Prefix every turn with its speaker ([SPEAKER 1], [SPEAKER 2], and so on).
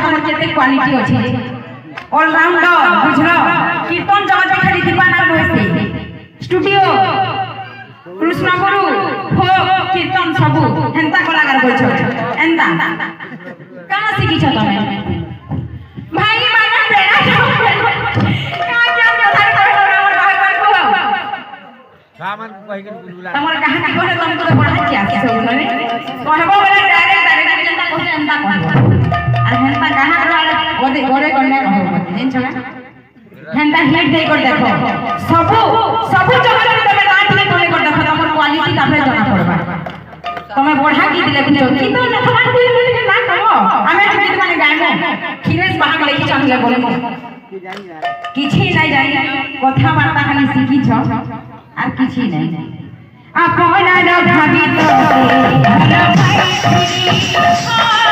[SPEAKER 1] তোমার কেতে কোয়ালিটি আছে অলরাউন্ডর বুঝলো কীর্তন জগতে খালি দিবা না বসে স্টুডিও কৃষ্ণগুরু ফোক কীর্তন সবু হেন্তা কলাকার বলছো এন্তা কানা শিখিছ তুমি ভাই মানে বেড়া যাও তোমার কাহানি করে তোমাকে পড়াচ্ছি আছে সবনে কহবো বলে ডাইরেক্ট যেটা কইছে এন্তা কহবো আর হেন্তা কাহা ওদে করে কন্যা কহবো জানছ না হেন্তা হিট দেই করে দেখো সবু জগতে তুমি না দিলে তুমি করে দেখো তোমার কোয়ালিটি তারপরে জানা পড়বা তুমি পড়া কি দিলে বুঝো কিন্তু না তোমার দিলে বলে না করো আমি গীত মানে গাইবো খিরেশ বাহাগ লেখি চাইলে বলবো কিছু নাই জানি কথাবার্তা খালি শিখিছ আর কিছু নাই আপনারা ভাবিত ভালো পাইছি